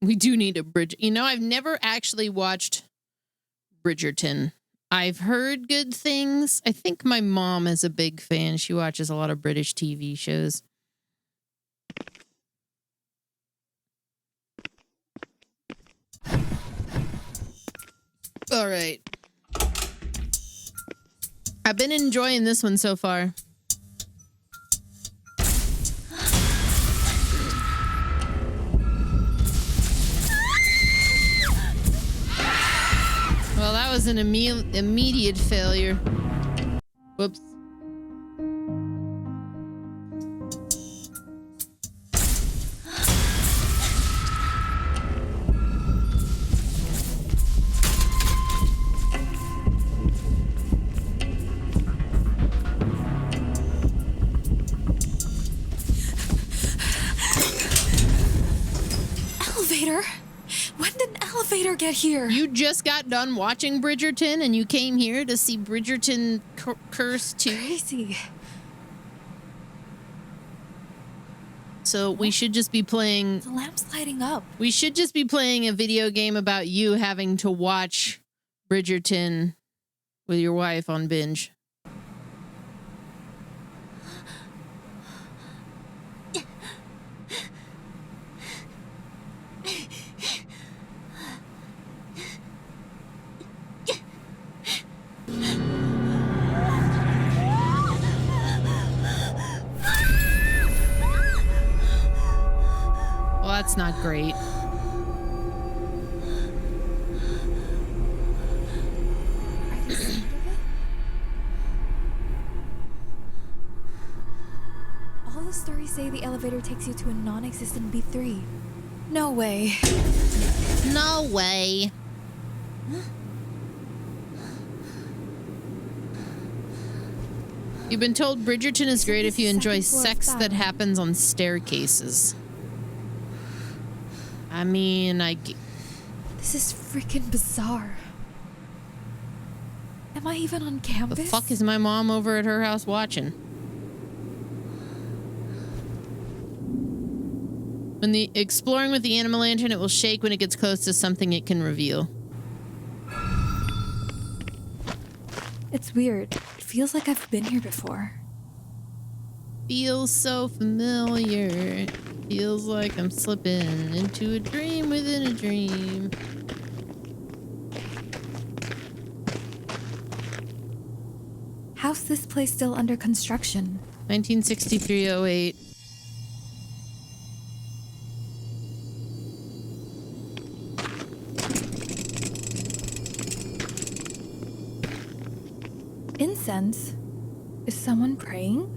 We do need a bridge. You know, I've never actually watched Bridgerton. I've heard good things. I think my mom is a big fan. She watches a lot of British TV shows. All right. I've been enjoying this one so far. Well, that was an immediate failure. Whoops. Elevator? When did an elevator get here? You just got done watching Bridgerton and you came here to see Bridgerton Curse 2? Crazy. So we should just be playing... The lamp's lighting up. We should just be playing a video game about you having to watch Bridgerton with your wife on binge. Well, that's not great. All the stories say the elevator takes you to a non-existent B3. No way. No way. You've been told Bridgerton is great if you enjoy sex that happens on staircases. I mean, This is freaking bizarre. Am I even on campus? The fuck is my mom over at her house watching? When the exploring with the animal lantern, it will shake when it gets close to something it can reveal. It's weird. It feels like I've been here before. Feels so familiar. It feels like I'm slipping into a dream within a dream. How's this place still under construction? 1963-08. Incense? Is someone praying?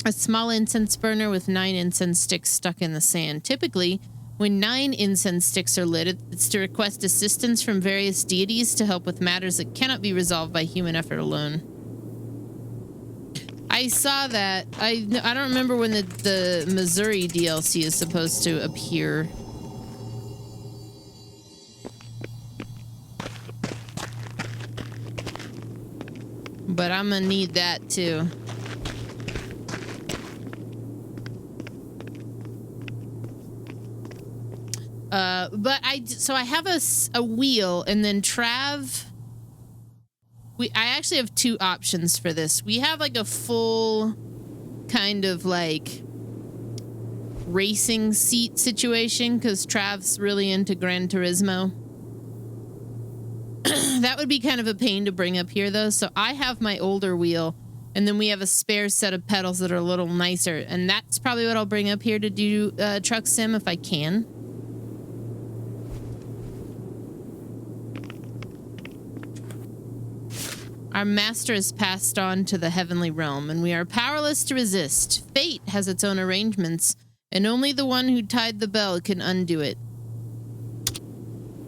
A small incense burner with 9 incense sticks stuck in the sand. Typically, when 9 incense sticks are lit, it's to request assistance from various deities to help with matters that cannot be resolved by human effort alone. I saw that. I don't remember when the Missouri DLC is supposed to appear. But I'm gonna need that too. So I have a wheel, and then Trav. I actually have 2 options for this. We have like a full kind of like racing seat situation because Trav's really into Gran Turismo. That would be kind of a pain to bring up here though. So I have my older wheel, and then we have a spare set of pedals that are a little nicer, and that's probably what I'll bring up here to do Truck Sim if I can. Our master is passed on to the heavenly realm, and we are powerless to resist. Fate has its own arrangements, and only the one who tied the bell can undo it.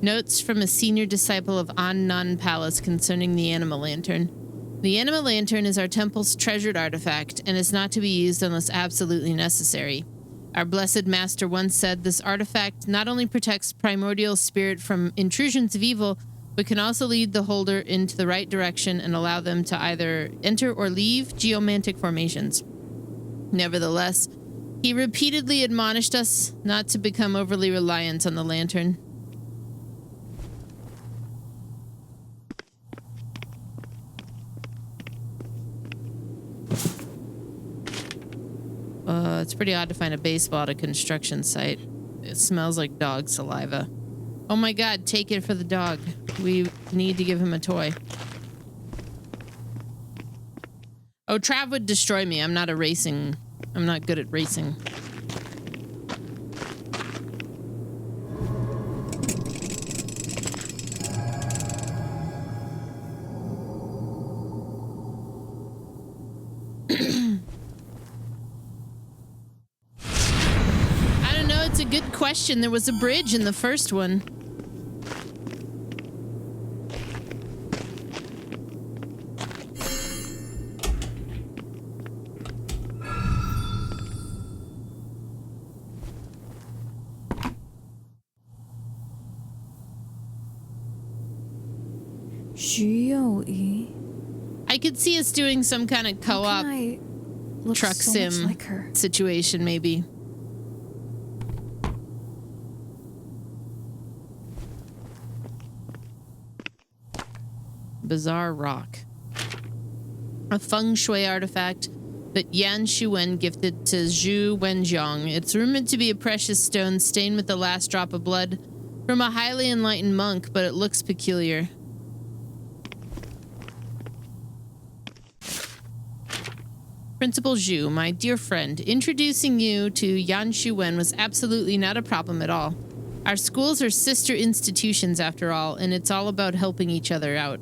Notes from a senior disciple of An Palace concerning the Animal Lantern. The Animal Lantern is our temple's treasured artifact, and is not to be used unless absolutely necessary. Our blessed master once said this artifact not only protects primordial spirit from intrusions of evil, but can also lead the holder into the right direction and allow them to either enter or leave geomantic formations. Nevertheless, He repeatedly admonished us not to become overly reliant on the lantern. It's pretty odd to find a baseball at a construction site. It smells like dog saliva. Oh my god, take it for the dog. We need to give him a toy. Oh, Trav would destroy me. I'm not good at racing. Good question. There was a bridge in the first one. I could see us doing some kind of co-op truck sim situation, maybe. Bizarre rock. A feng shui artifact that Yan Shuwen gifted to Zhu Wenjiang. It's rumored to be a precious stone stained with the last drop of blood from a highly enlightened monk, but it looks peculiar. Principal Zhu, my dear friend, introducing you to Yan Shuwen was absolutely not a problem at all. Our schools are sister institutions after all, and it's all about helping each other out.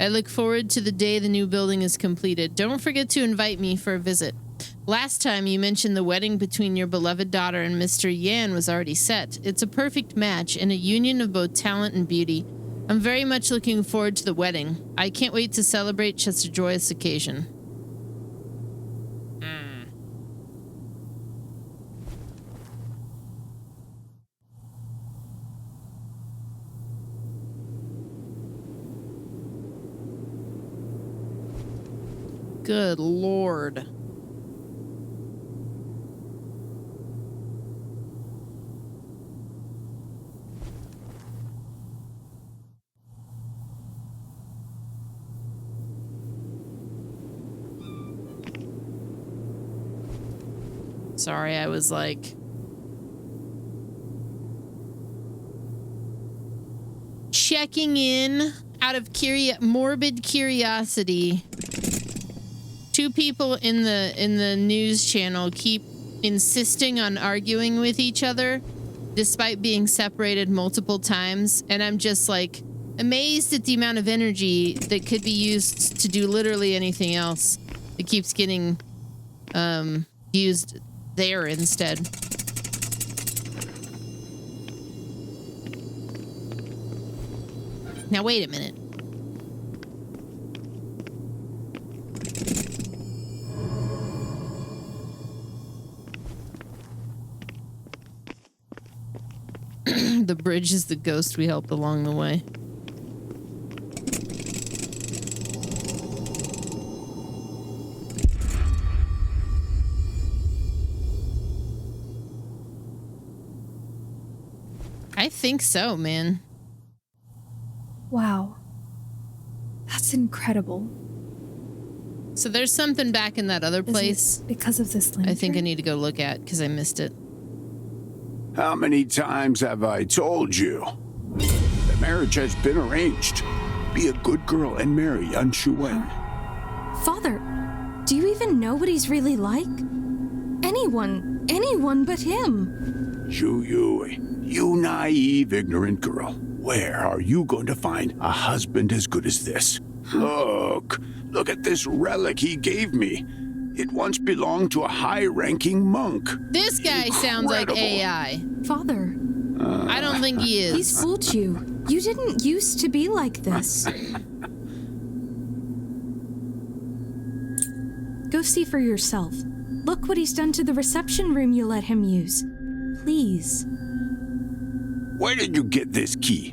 I look forward to the day the new building is completed. Don't forget to invite me for a visit. Last time you mentioned the wedding between your beloved daughter and Mr. Yan was already set. It's a perfect match and a union of both talent and beauty. I'm very much looking forward to the wedding. I can't wait to celebrate such a joyous occasion. Good Lord. Sorry, I was like... checking in out of morbid curiosity. Two people in the news channel keep insisting on arguing with each other despite being separated multiple times, and I'm just like amazed at the amount of energy that could be used to do literally anything else. It keeps getting used there instead. Now wait a minute. The bridge is the ghost we helped along the way. I think so, man. Wow. That's incredible. So there's something back in that other place. Because of this lantern? I think I need to go look at because I missed it. How many times have I told you? The marriage has been arranged. Be a good girl and marry Yan Shuwen. Father, do you even know what he's really like? Anyone but him. Zhu Yui, you naive, ignorant girl. Where are you going to find a husband as good as this? Look at this relic he gave me. It once belonged to a high-ranking monk. This guy sounds like AI. Father. I don't think he is. He's fooled you. You didn't used to be like this. Go see for yourself. Look what he's done to the reception room you let him use. Please. Where did you get this key?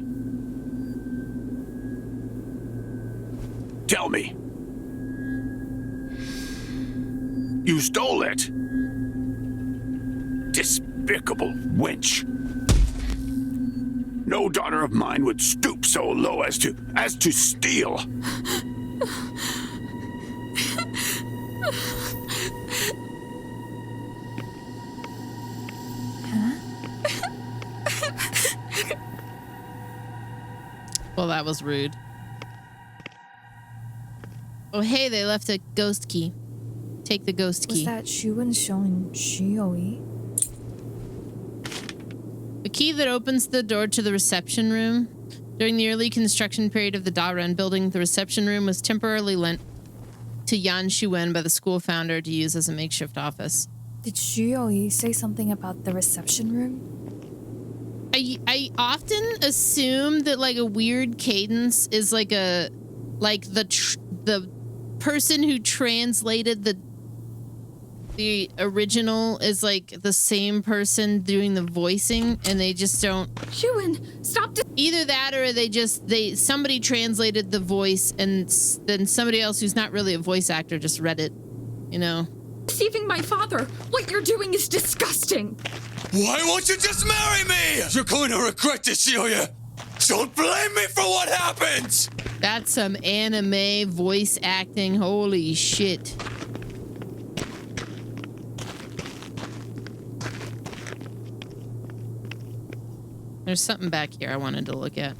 Tell me. You stole it. despicable wench. No daughter of mine would stoop so low as to steal. Well, that was rude. Oh, hey, they left a ghost key. Take the ghost key. Was that Shuwen showing Shioi? The key that opens the door to the reception room. During the early construction period of the Daren building, the reception room was temporarily lent to Yan Shuwen by the school founder to use as a makeshift office. Did Shioi say something about the reception room? I often assume that like a weird cadence is like the person who translated the original is like the same person doing the voicing, and they just don't. Shuwen, stop! Either that, or somebody translated the voice, and then somebody else who's not really a voice actor just read it. You know. Deceiving my father. What you're doing is disgusting. Why won't you just marry me? You're going to regret this, Celia. Don't blame me for what happens. That's some anime voice acting. Holy shit. There's something back here I wanted to look at.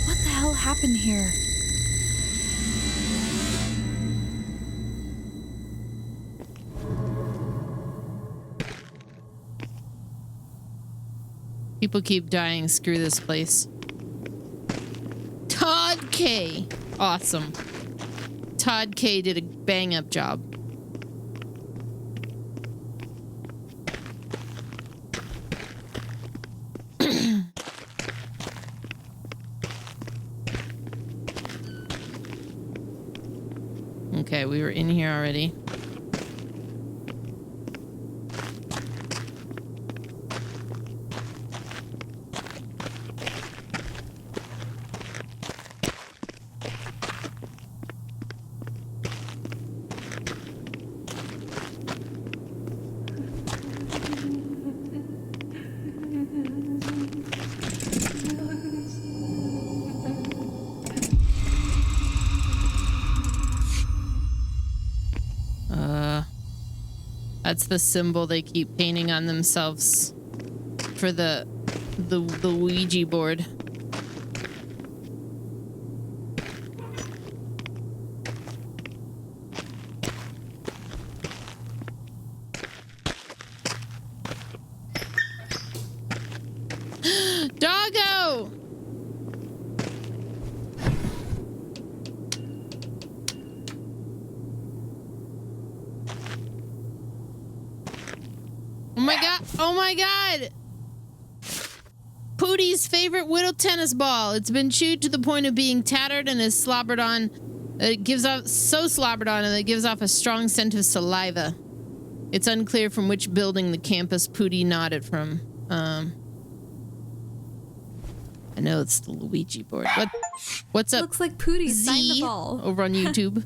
What the hell happened here? People keep dying. Screw this place. Todd K. Awesome. Todd K did a bang-up job. Okay, we were in here already. That's the symbol they keep painting on themselves for the Ouija board. Doggo! Oh my god! Oh my god! Pootie's favorite whittle tennis ball. It's been chewed to the point of being tattered and is slobbered on. It gives off so slobbered on, and it gives off a strong scent of saliva. It's unclear from which building the campus Pootie nodded from. I know it's the Luigi board. What's up? Looks like Pootie signed the Z ball. over on YouTube.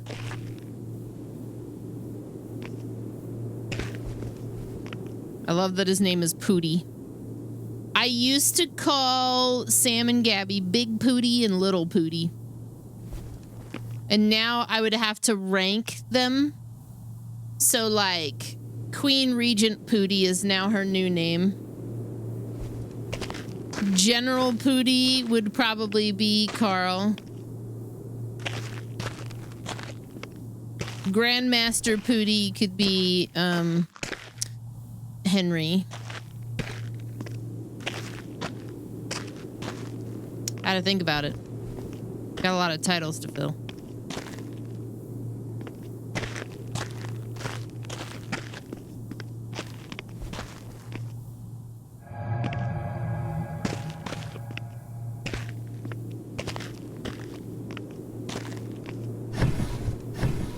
I love that his name is Pootie. I used to call Sam and Gabby Big Pootie and Little Pootie. And now I would have to rank them. So like Queen Regent Pootie is now her new name. General Pootie would probably be Carl. Grandmaster Pootie could be Henry. I had to think about it. Got a lot of titles to fill.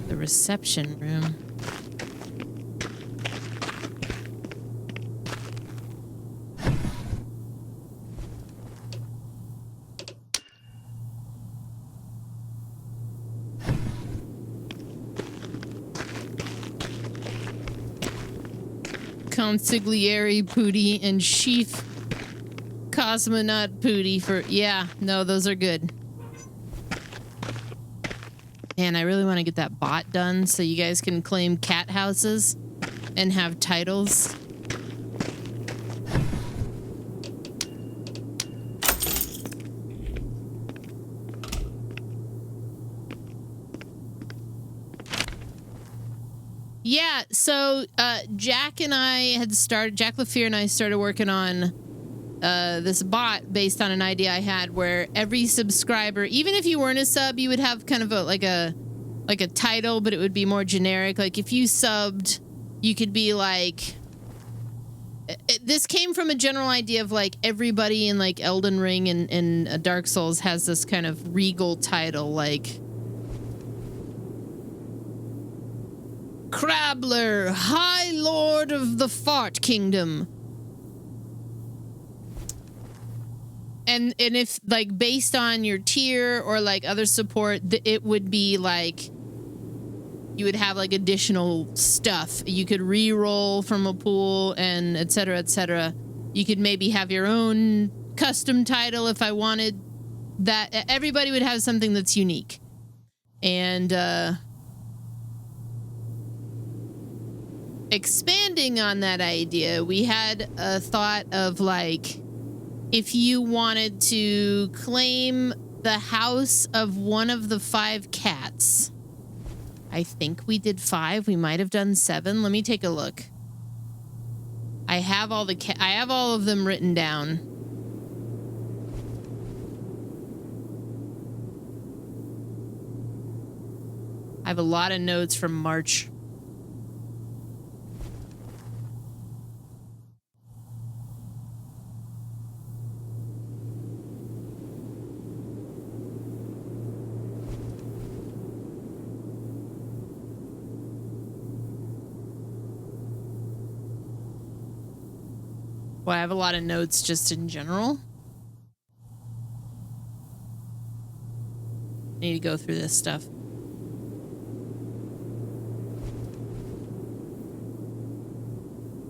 The reception room. Consigliere Pooty and Chief Cosmonaut Pooty for... Yeah, no, those are good. And I really want to get that bot done so you guys can claim cat houses and have titles. Yeah, so Jack LaFear and I started working on this bot based on an idea I had where every subscriber, even if you weren't a sub, you would have kind of like a title, but it would be more generic. Like if you subbed, you could be like... This came from a general idea of like everybody in like Elden Ring and Dark Souls has this kind of regal title, like Crabbler, High Lord of the Fart Kingdom. And if like based on your tier or like other support, it would be like you would have like additional stuff. You could re-roll from a pool and et cetera, et cetera. You could maybe have your own custom title if I wanted that. Everybody would have something that's unique. And expanding on that idea, we had a thought of like, if you wanted to claim the house of one of the 5 cats. I think we did 5. We might have done 7. Let me take a look. I have all of them written down. I have a lot of notes from March. Well, I have a lot of notes just in general. I need to go through this stuff.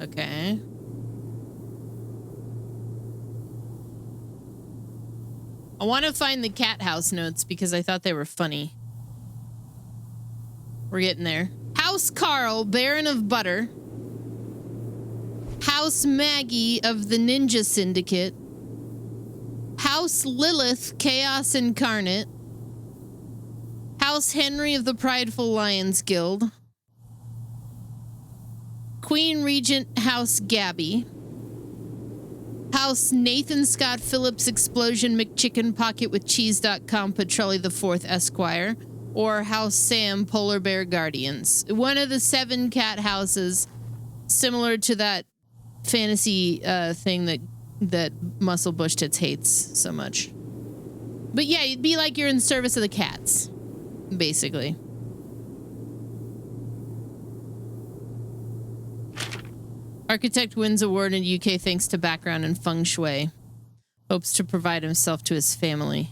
Okay. I want to find the cat house notes because I thought they were funny. We're getting there. House Carl, Baron of Butter. House Maggie of the Ninja Syndicate. House Lilith, Chaos Incarnate. House Henry of the Prideful Lions Guild. Queen Regent House Gabby. House Nathan Scott Phillips Explosion McChicken Pocket with Cheese.com Petrelli the 4th Esquire. Or House Sam Polar Bear Guardians. One of the 7 cat houses, similar to that fantasy thing that Muscle Bush Tits hates so much. But yeah, you'd be like you're in service of the cats, basically. Architect wins award in UK thanks to background in feng shui. Hopes to provide himself to his family.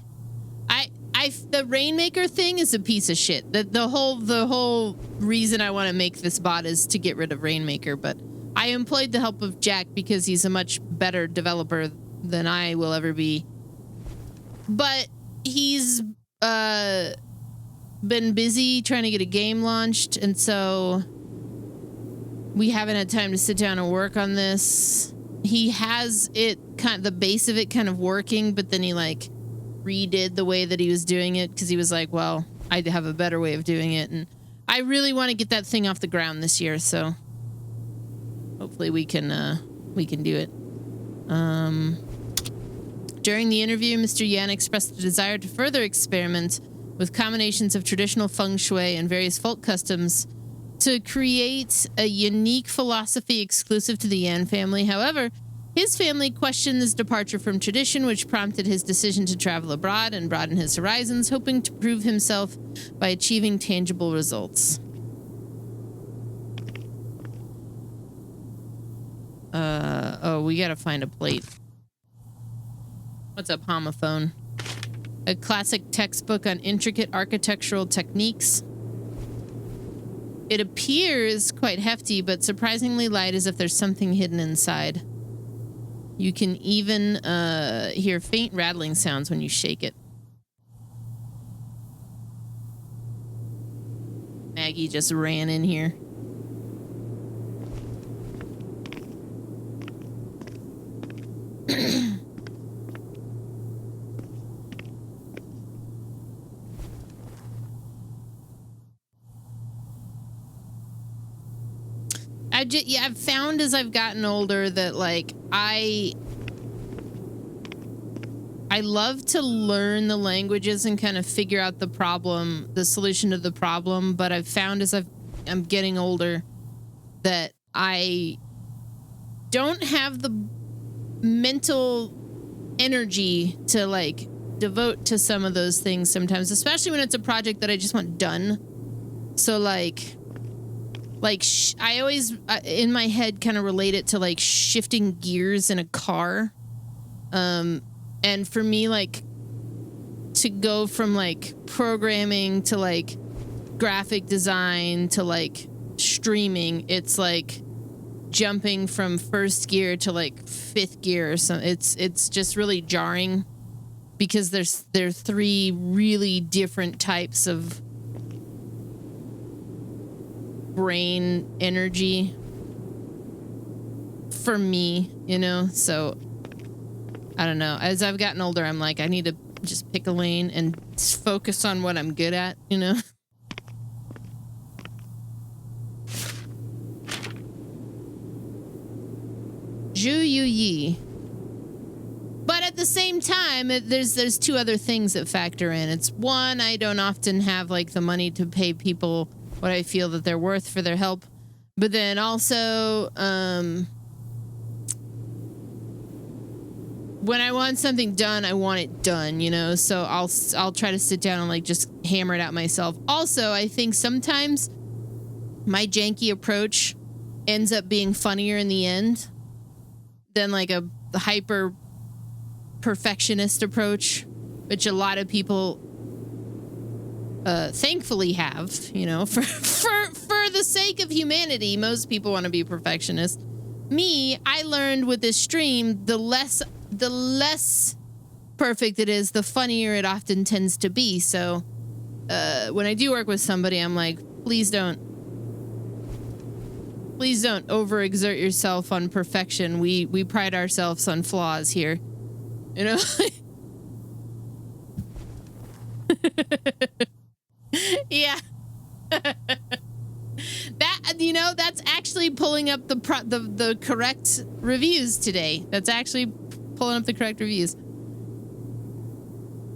The Rainmaker thing is a piece of shit. The whole reason I want to make this bot is to get rid of Rainmaker, but I employed the help of Jack because he's a much better developer than I will ever be. But he's been busy trying to get a game launched, and so we haven't had time to sit down and work on this. He has it the base of it kind of working, but then he like redid the way that he was doing it because he was like, well, I have a better way of doing it, and I really want to get that thing off the ground this year, so hopefully we can do it. During the interview, Mr. Yan expressed a desire to further experiment with combinations of traditional feng shui and various folk customs to create a unique philosophy exclusive to the Yan family. However, his family questioned this departure from tradition, which prompted his decision to travel abroad and broaden his horizons, hoping to prove himself by achieving tangible results. Oh, we gotta find a plate. What's up, homophone? A classic textbook on intricate architectural techniques. It appears quite hefty, but surprisingly light, as if there's something hidden inside. You can even hear faint rattling sounds when you shake it. Maggie just ran in here. I've found as I've gotten older that like I love to learn the languages and kind of figure out the solution to the problem, but I've found as I'm getting older that I don't have the mental energy to like devote to some of those things sometimes, especially when it's a project that I just want done. So like I always in my head kind of relate it to like shifting gears in a car. And for me, like to go from like programming to like graphic design to like streaming, it's like jumping from first gear to like fifth gear or something. It's just really jarring because there are three really different types of brain energy for me, you know? So I don't know. As I've gotten older, I'm like, I need to just pick a lane and focus on what I'm good at, you know? Zhu Yu Yi. But at the same time, there's two other things that factor in. It's one, I don't often have like the money to pay people what I feel that they're worth for their help. But then also, when I want something done, I want it done, you know? So I'll try to sit down and like just hammer it out myself. Also, I think sometimes my janky approach ends up being funnier in the end than like the hyper perfectionist approach, which a lot of people thankfully have, you know, for the sake of humanity. Most people want to be perfectionists. Me, I learned with this stream, the less perfect it is, the funnier it often tends to be. So when I do work with somebody, I'm like, please don't overexert yourself on perfection. We pride ourselves on flaws here, you know. Yeah. That, you know, that's actually pulling up the correct reviews today. That's actually pulling up the correct reviews.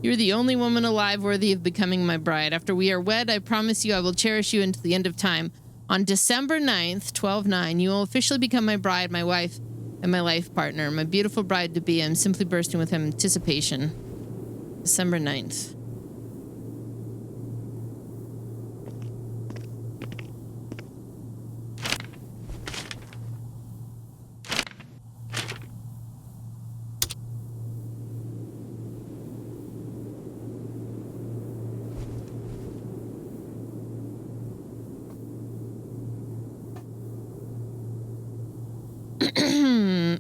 You're the only woman alive worthy of becoming my bride. After we are wed, I promise you I will cherish you until the end of time. On December 9th, 12/9, you will officially become my bride, my wife, and my life partner. My beautiful bride-to-be. I'm simply bursting with anticipation. December 9th.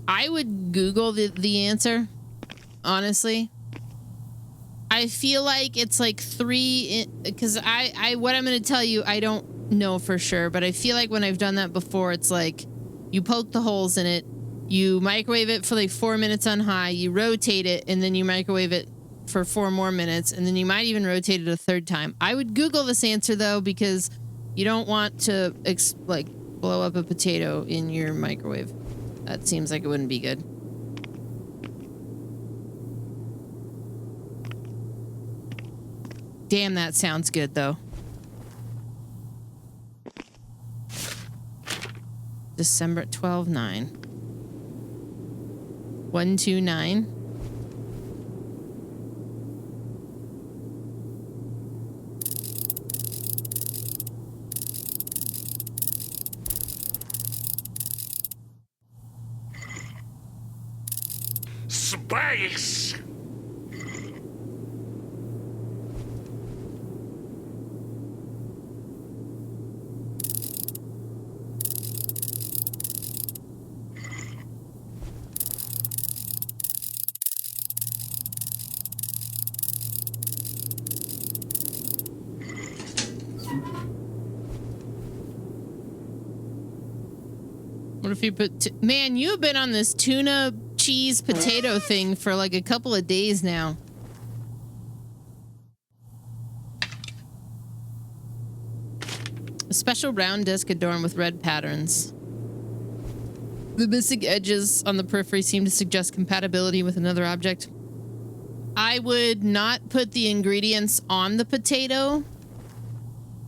I would Google the answer, honestly. I feel like it's like three, because what I'm going to tell you, I don't know for sure, but I feel like when I've done that before, it's like you poke the holes in it, you microwave it for like 4 minutes on high, you rotate it, and then you microwave it for 4 more minutes, and then you might even rotate it a third time. I would Google this answer, though, because you don't want to like blow up a potato in your microwave. That seems like it wouldn't be good. Damn, that sounds good, though. December 12/9. 129. Space! What if you put... Man, you have been on this tuna cheese potato thing for like a couple of days now. A special round disc adorned with red patterns. The missing edges on the periphery seem to suggest compatibility with another object. I would not put the ingredients on the potato.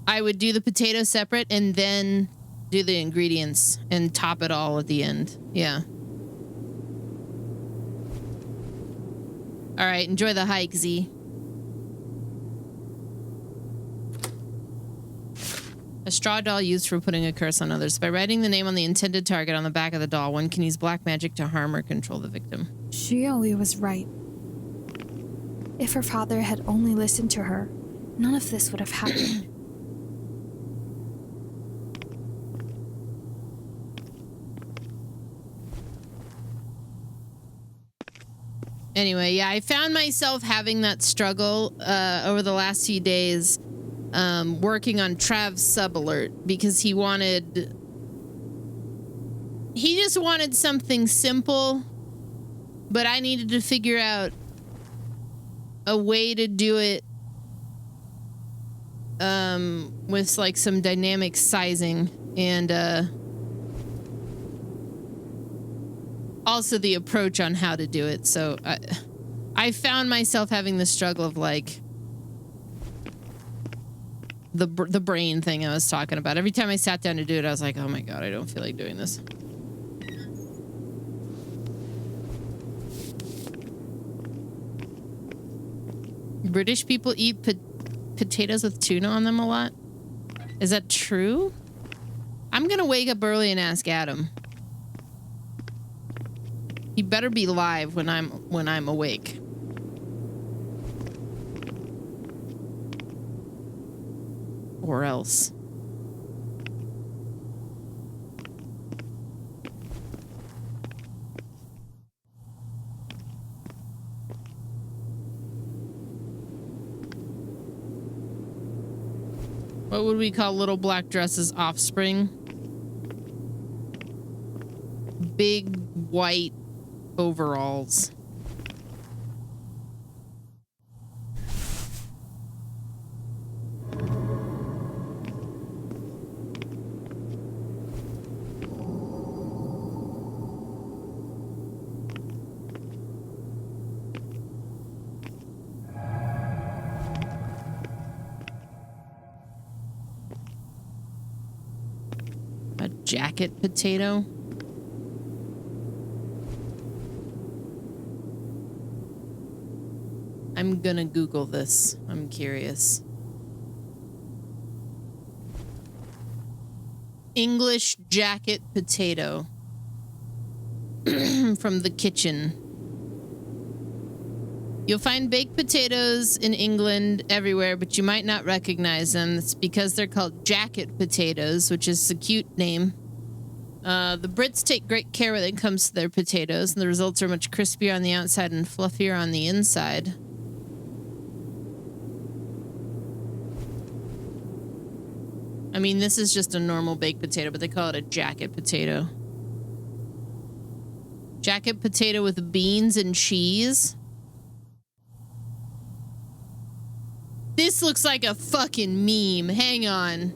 I would do the potato separate and then do the ingredients and top it all at the end. Yeah. All right, enjoy the hike, Z. A straw doll used for putting a curse on others. By writing the name on the intended target on the back of the doll, one can use black magic to harm or control the victim. Shioli was right. If her father had only listened to her, none of this would have happened. Anyway, yeah, I found myself having that struggle over the last few days working on Trav's sub-alert because he just wanted something simple, but I needed to figure out a way to do it with like some dynamic sizing and also the approach on how to do it. So I found myself having the struggle of like the brain thing I was talking about. Every time I sat down to do it, I was like, oh my God, I don't feel like doing this. British people eat potatoes with tuna on them a lot. Is that true? I'm gonna wake up early and ask Adam. He better be live when I'm awake. Or else. What would we call little black dress's offspring? Big white overalls. A jacket potato. I'm gonna Google this. I'm curious. English jacket potato. From the kitchen. You'll find baked potatoes in England everywhere, but you might not recognize them. It's because they're called jacket potatoes, which is a cute name. The Brits take great care when it comes to their potatoes, and the results are much crispier on the outside and fluffier on the inside. I mean, this is just a normal baked potato, but they call it a jacket potato. Jacket potato with beans and cheese. This looks like a fucking meme. Hang on.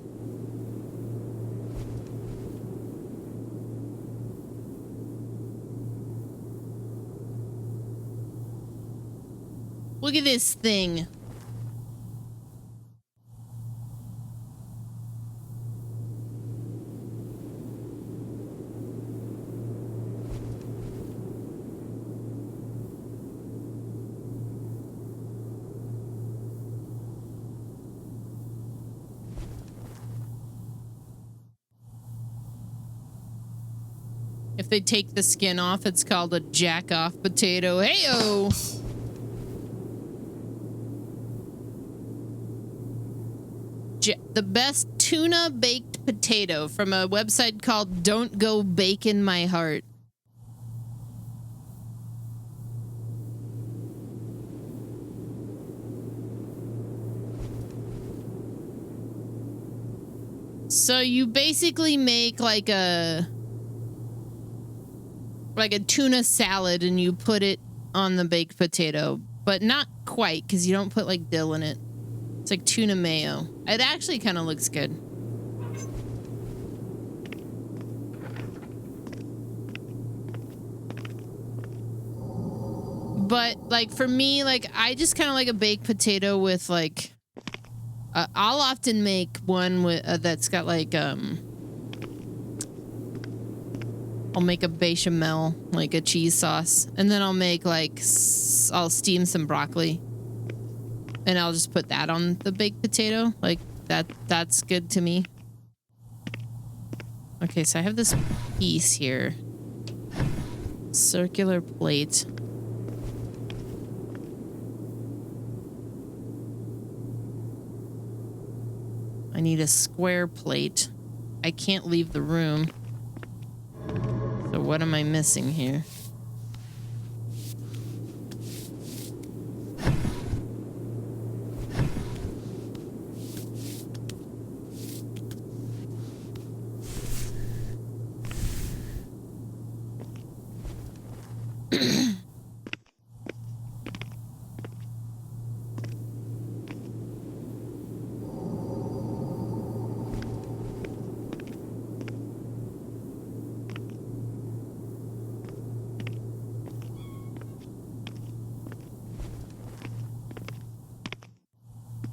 Look at this thing. If they take the skin off, it's called a jack-off potato. Hey-o! The best tuna baked potato from a website called Don't Go Bacon My Heart. So you basically make like a like a tuna salad and you put it on the baked potato, but not quite because you don't put like dill in it. It's like tuna mayo. It actually kind of looks good. But like for me, like I just kind of like a baked potato with like I'll often make one with that's got like I'll make a bechamel, like a cheese sauce, and then I'll make like I'll steam some broccoli and I'll just put that on the baked potato. Like that's good to me. Okay, so I have this piece here. Circular plate. I need a square plate. I can't leave the room. So what am I missing here?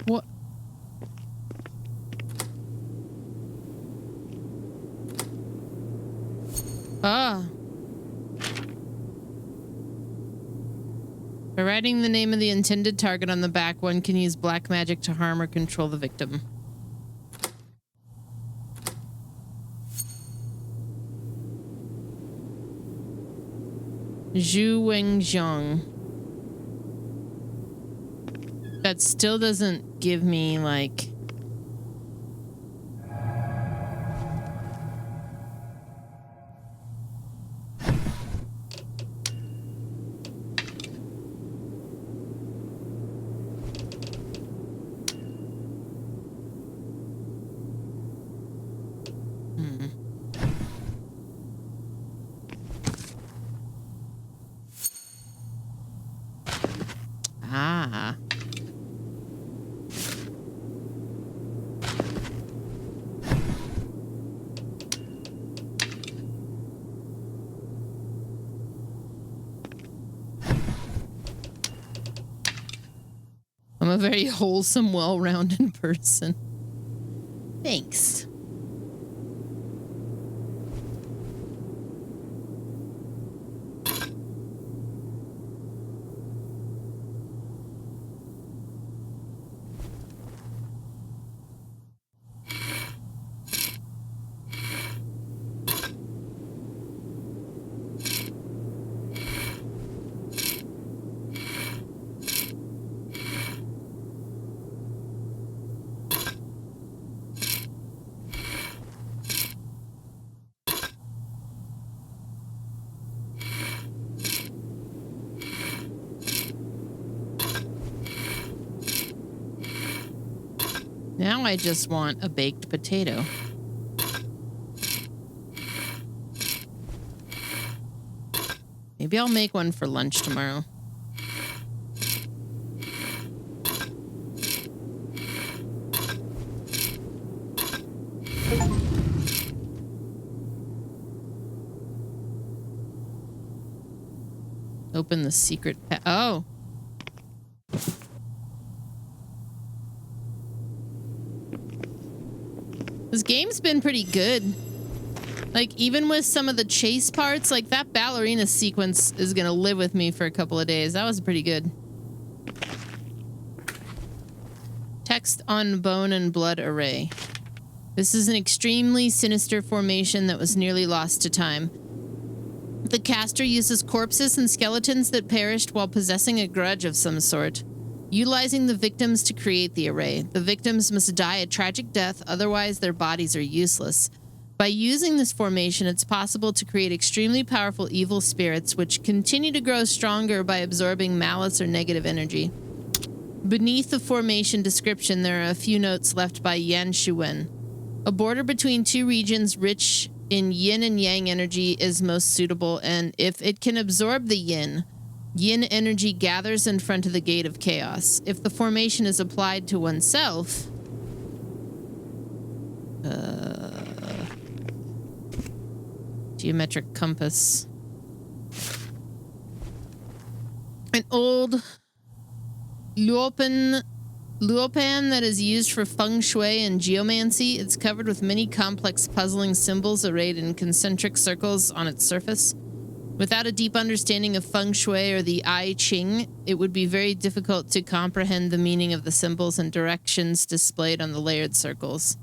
What? Ah. By writing the name of the intended target on the back, one can use black magic to harm or control the victim. Zhu Wengjiang. That still doesn't give me, like... Ah. I'm a very wholesome, well-rounded person. Thanks. Now I just want a baked potato. Maybe I'll make one for lunch tomorrow. Open the secret oh. This game's been pretty good. Like, even with some of the chase parts, like that ballerina sequence is gonna live with me for a couple of days. That was pretty good. Text on bone and blood array. This is an extremely sinister formation that was nearly lost to time. The caster uses corpses and skeletons that perished while possessing a grudge of some sort, utilizing the victims to create the array. The victims must die a tragic death, otherwise their bodies are useless. By using this formation, it's possible to create extremely powerful evil spirits which continue to grow stronger by absorbing malice or negative energy. Beneath the formation description, there are a few notes left by Yan Shuwen. A border between two regions rich in yin and yang energy is most suitable, and if it can absorb the yin energy gathers in front of the gate of chaos. If the formation is applied to oneself, geometric compass. An old luopan that is used for feng shui and geomancy. It's covered with many complex puzzling symbols arrayed in concentric circles on its surface. Without a deep understanding of feng shui or the I Ching, it would be very difficult to comprehend the meaning of the symbols and directions displayed on the layered circles.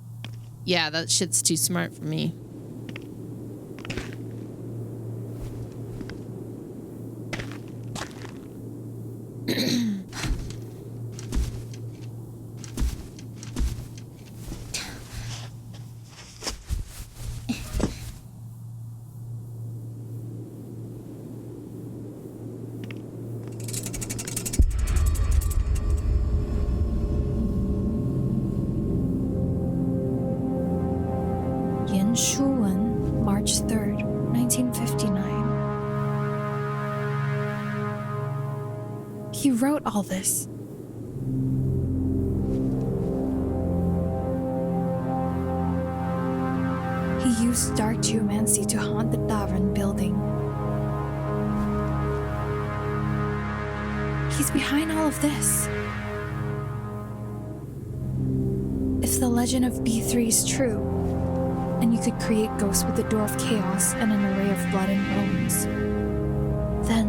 Yeah, that shit's too smart for me. Shuwen, March 3rd, 1959. He wrote all this. He used dark geomancy to haunt the Davran building. He's behind all of this. If the legend of B3 is true, and you could create ghosts with the door of chaos and an array of blood and bones, then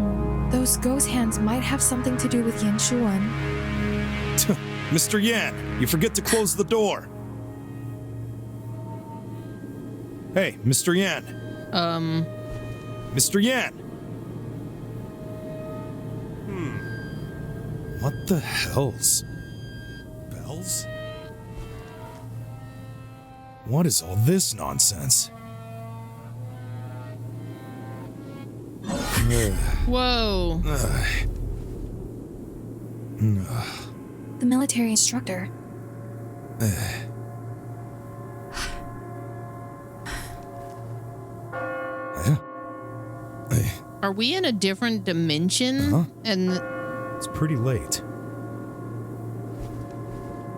those ghost hands might have something to do with Yin Shuan. Mr. Yan, you forget to close the door. Hey, Mr. Yan. Mr. Yan. What the hell's... bells? What is all this nonsense? Whoa. The military instructor. Are we in a different dimension? And it's pretty late.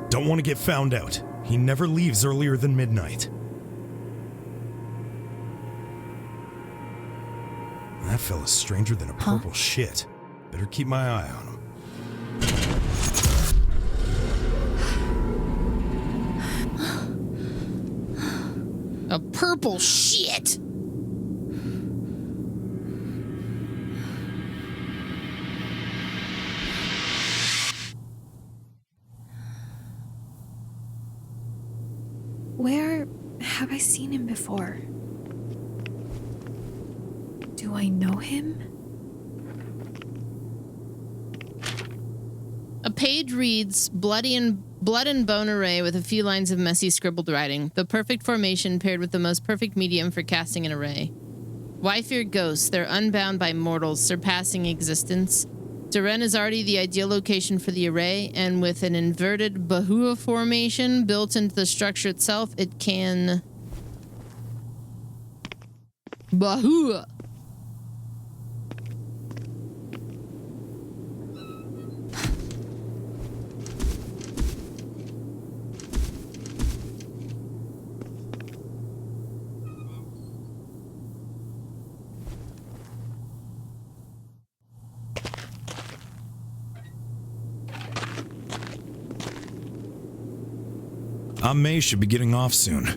Don't want to get found out. He never leaves earlier than midnight. That fella's stranger than a purple shit. Better keep my eye on him. a purple shit. Where have I seen him before? Do I know him? A page reads, blood and bone array with a few lines of messy scribbled writing. The perfect formation paired with the most perfect medium for casting an array. Why fear ghosts? They're unbound by mortals, surpassing existence. Duren is already the ideal location for the array, and with an inverted Bahua formation built into the structure itself, it can... Bahua! May should be getting off soon.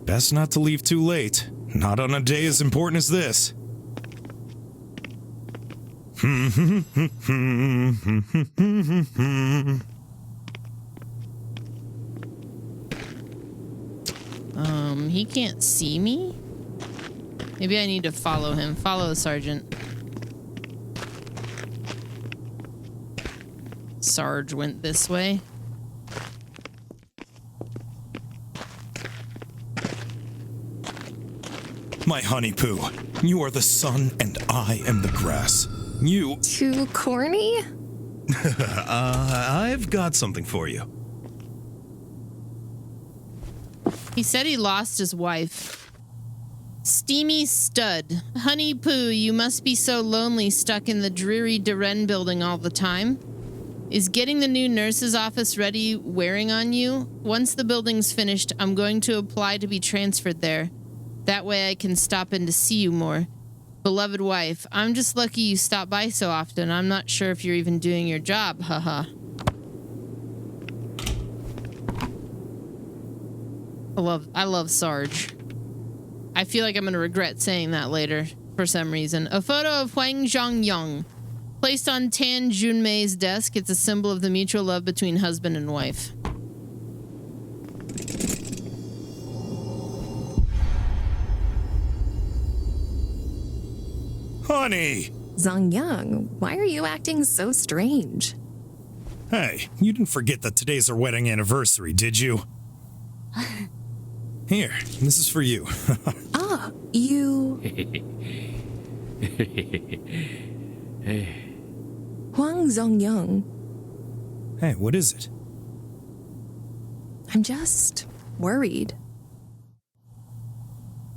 Best not to leave too late. Not on a day as important as this. He can't see me? Maybe I need to follow him. Follow the sergeant. Sarge went this way. My honey poo, you are the sun and I am the grass. You... Too corny? I've got something for you. He said he lost his wife. Steamy Stud. Honey Poo, you must be so lonely stuck in the dreary Duren building all the time. Is getting the new nurse's office ready wearing on you? Once the building's finished, I'm going to apply to be transferred there. That way I can stop in to see you more. Beloved wife, I'm just lucky you stop by so often. I'm not sure if you're even doing your job, haha. I love Sarge. I feel like I'm gonna regret saying that later for some reason. A photo of Huang Zhongyong. Placed on Tan Junmei's desk, it's a symbol of the mutual love between husband and wife. Honey! Zhongyang, why are you acting so strange? Hey, you didn't forget that today's our wedding anniversary, did you? Here, this is for you. Ah, you... Huang Zhongyang. Hey, what is it? I'm just worried.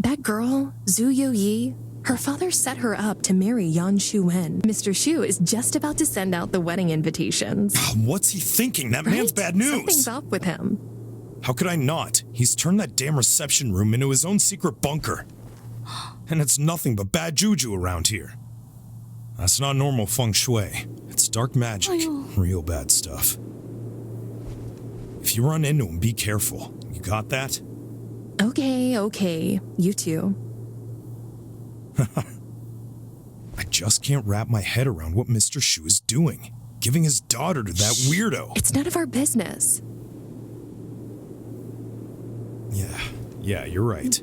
That girl, Zhu Youyi, her father set her up to marry Yan Shuwen. Mr. Shu is just about to send out the wedding invitations. What's he thinking? That man's bad news. Something's up with him. How could I not? He's turned that damn reception room into his own secret bunker. And it's nothing but bad juju around here. That's not normal feng shui. It's dark magic. Real bad stuff. If you run into him, be careful. You got that? Okay. You too. I just can't wrap my head around what Mr. Shu is doing. Giving his daughter to that weirdo. It's none of our business. Yeah, you're right.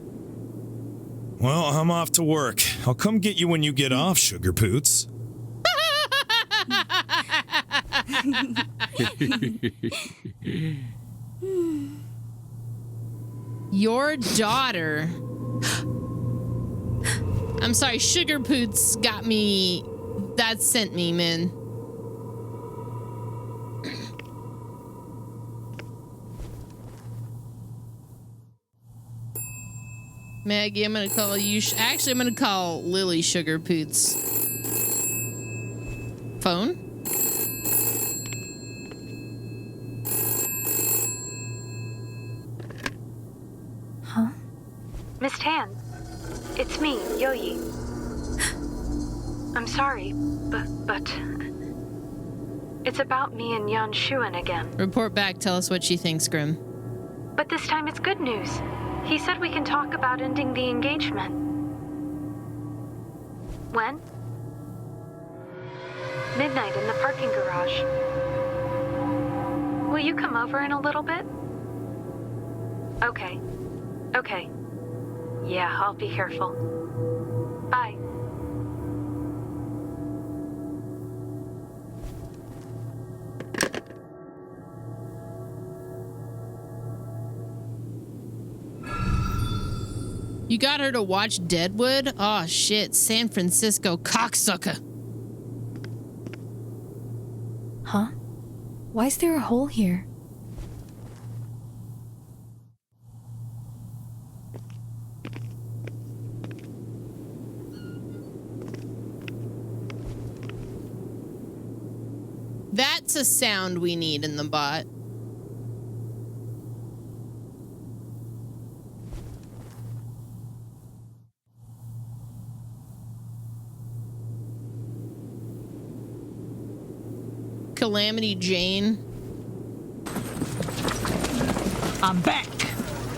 Well, I'm off to work. I'll come get you when you get off, Sugar Poots. Your daughter. I'm sorry, Sugar Poots got me. That sent me, man. Maggie, I'm gonna call you. Actually, I'm gonna call Lily Sugar Poots. Phone? Huh? Miss Tan, it's me, Youyi. I'm sorry, but it's about me and Yan Shuan again. Report back. Tell us what she thinks, Grim. But this time it's good news. He said we can talk about ending the engagement. When? Midnight in the parking garage. Will you come over in a little bit? Okay. Yeah, I'll be careful. Bye. You got her to watch Deadwood? Oh shit, San Francisco cocksucker. Huh? Why is there a hole here? That's a sound we need in the bot. Calamity Jane. I'm back.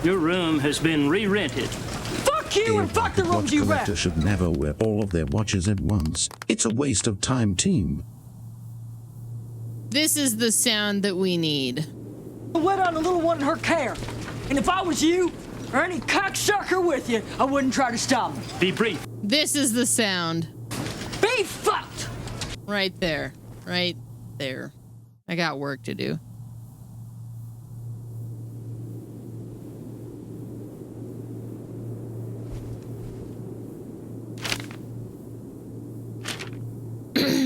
Your room has been re-rented. Fuck you and fuck the rooms you rent. Collector should never wear all of their watches at once. It's a waste of time, team. This is the sound that we need. I went on a little one in her care. And if I was you, or any cocksucker with you, I wouldn't try to stop him. Be brief. This is the sound. Be fucked! Right there. Right there. I got work to do.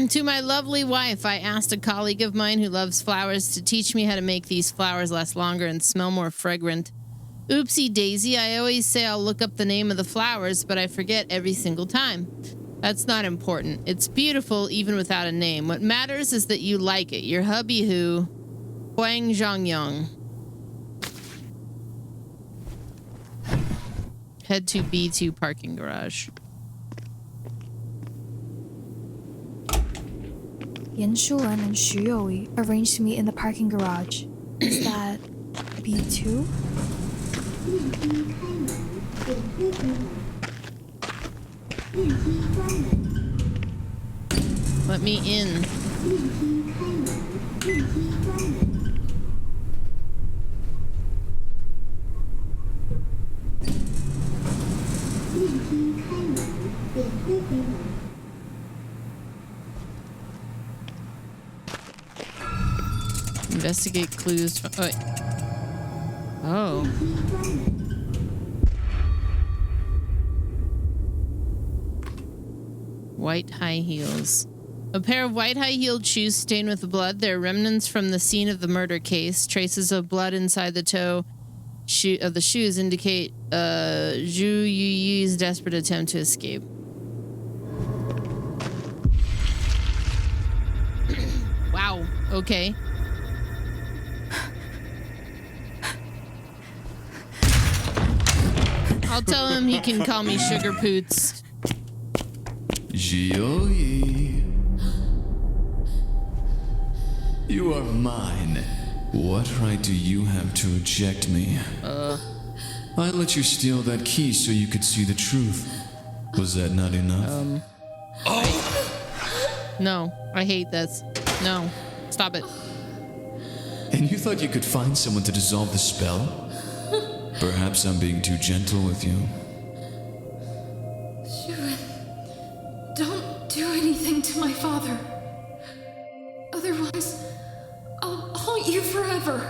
To my lovely wife, I asked a colleague of mine who loves flowers to teach me how to make these flowers last longer and smell more fragrant. Oopsie daisy, I always say I'll look up the name of the flowers, but I forget every single time. That's not important. It's beautiful even without a name. What matters is that you like it. Your hubby who? Huang Zhongyong. Head to B2 parking garage. Yan Shuan and Xu Youyi arranged to meet in the parking garage. Is that B2? Let me in. Investigate clues. Oh, wait. Oh. White high heels. A pair of white high-heeled shoes stained with blood. They're remnants from the scene of the murder case. Traces of blood inside the toe of the shoes indicate Zhu Yuyi's desperate attempt to escape. Wow. Okay. I'll tell him he can call me Sugar Poots. Jioi. You are mine. What right do you have to reject me? I let you steal that key so you could see the truth. Was that not enough? No, I hate this. No, stop it. And you thought you could find someone to dissolve the spell? Perhaps I'm being too gentle with you. Shuan, don't do anything to my father. Otherwise, I'll haunt you forever.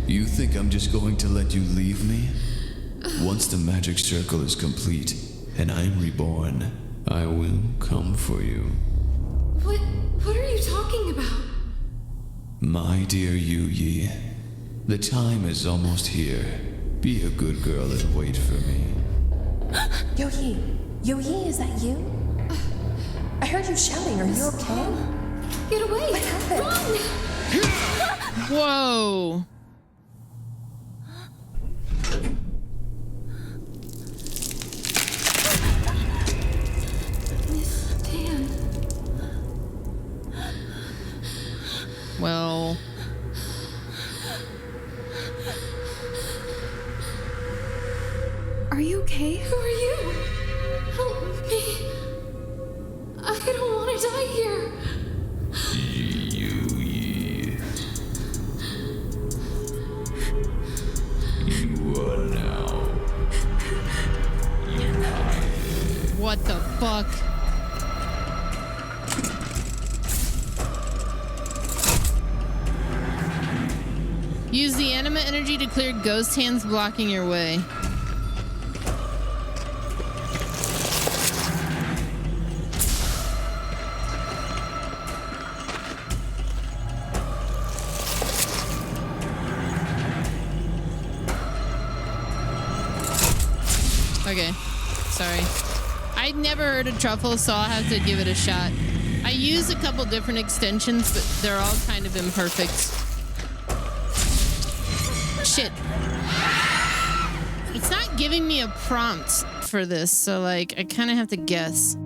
You think I'm just going to let you leave me? Once the magic circle is complete and I'm reborn, I will come for you. What are you talking about? My dear Yuyi, the time is almost here. Be a good girl and wait for me. Youyi, is that you? I heard you shouting. Are you okay? Get away! What happened? Run! Whoa. Miss Tan. Well. Are you okay? Who are you? Help me. I don't want to die here. Yuyi. You are now. What the fuck? Use the anima energy to clear ghost hands blocking your way. Okay, sorry. I'd never heard of truffle, so I'll have to give it a shot. I use a couple different extensions, but they're all kind of imperfect. Shit. It's not giving me a prompt for this, so like, I kind of have to guess.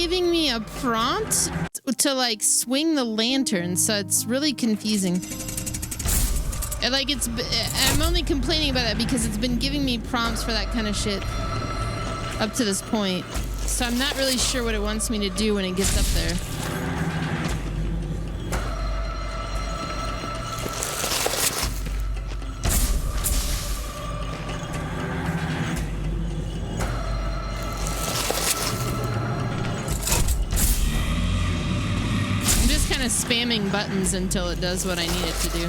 giving me a prompt to like swing the lantern, so it's really confusing. And like I'm only complaining about that because it's been giving me prompts for that kind of shit up to this point. So I'm not really sure what it wants me to do when it gets up there. I'm just kind of spamming buttons until it does what I need it to do.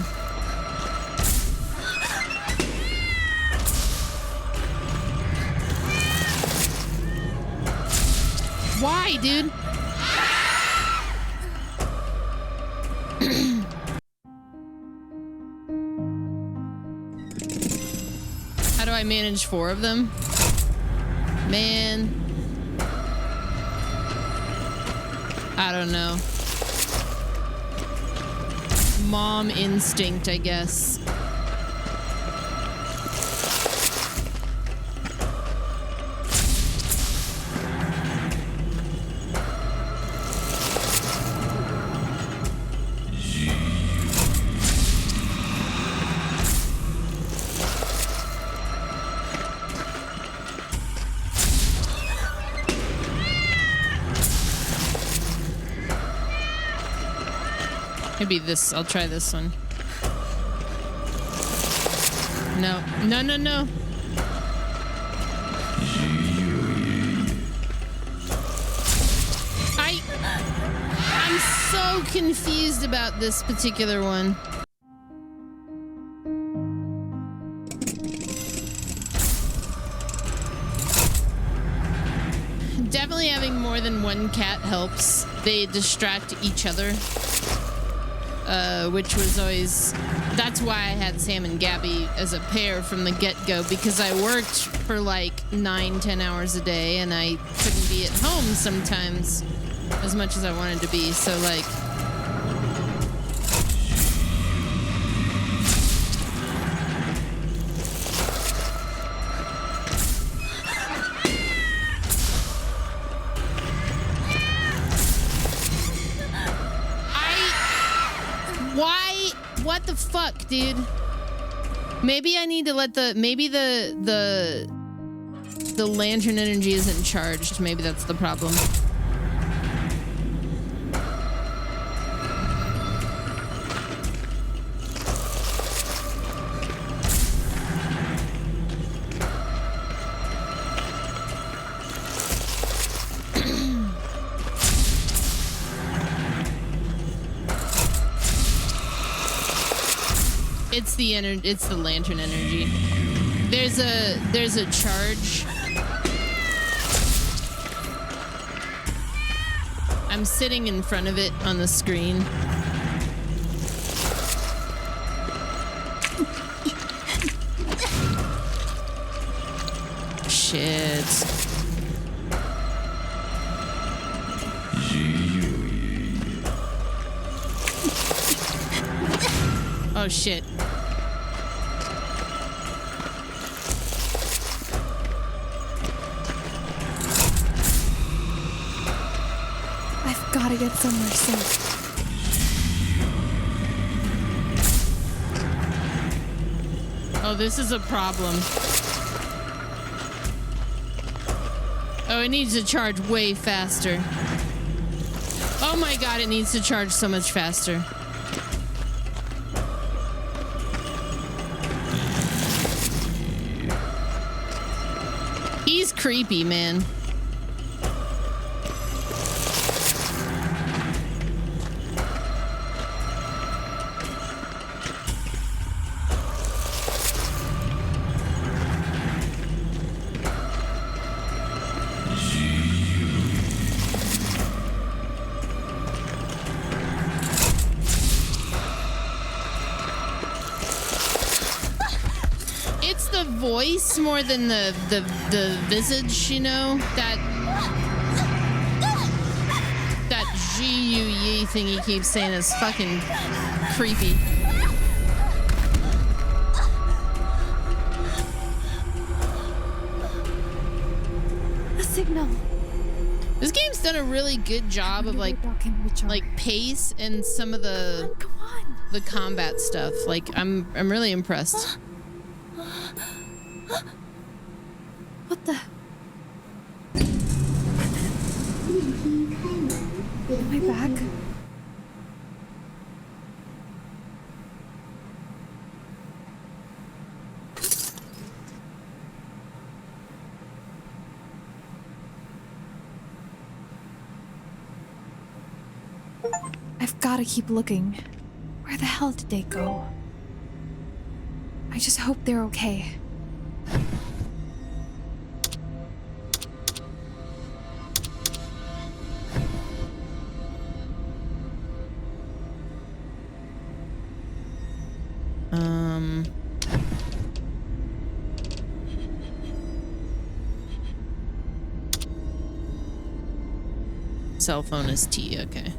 Why, dude? How do I manage 4 of them? Man. I don't know. Mom instinct, I guess. Maybe this, I'll try this one. No, no, no, no. I'm so confused about this particular one. Definitely having more than one cat helps. They distract each other. Which was always, that's why I had Sam and Gabby as a pair from the get-go, because I worked for like 9-10 hours a day and I couldn't be at home sometimes as much as I wanted to be, so like what the fuck, dude? Maybe I need to let maybe the lantern energy isn't charged. Maybe that's the problem. It's the lantern energy. There's a charge. I'm sitting in front of it on the screen. Shit. Oh shit. Gotta get somewhere safe. Oh, this is a problem. Oh, it needs to charge way faster. Oh my god, it needs to charge so much faster. He's creepy, man. Voice more than the visage, you know, that G-U-Y thing he keeps saying is fucking creepy. A signal. This game's done a really good job of like pace and some of the combat stuff. Like I'm really impressed. What the? Am I back? I've gotta keep looking. Where the hell did they go? I just hope they're okay. Cell phone is T, okay.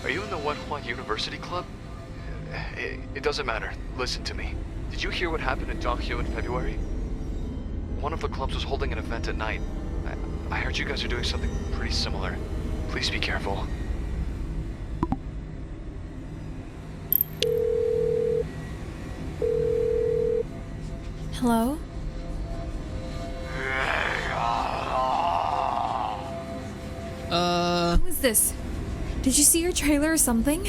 Are you in the Wenhua University Club? It doesn't matter. Listen to me. Did you hear what happened in Tokyo in February? One of the clubs was holding an event at night. I heard you guys are doing something pretty similar. Please be careful. Hello? Who is this? Did you see your trailer or something?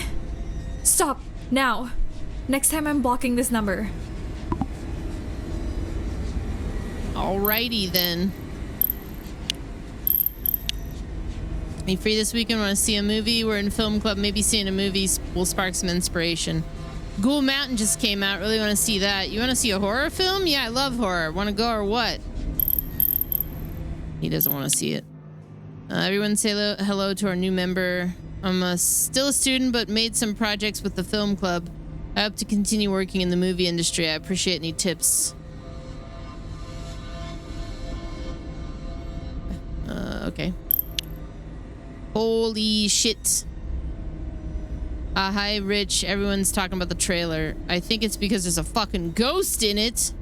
Stop, now. Next time I'm blocking this number. Alrighty then. Are you free this weekend? Want to see a movie? We're in film club. Maybe seeing a movie will spark some inspiration. Ghoul Mountain just came out. Really want to see that. You want to see a horror film? Yeah, I love horror. Want to go or what? He doesn't want to see it. Everyone say hello to our new member. I'm still a student, but made some projects with the film club. I hope to continue working in the movie industry. I appreciate any tips. Okay. Holy shit. Hi, Rich. Everyone's talking about the trailer. I think it's because there's a fucking ghost in it.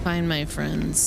Find my friends.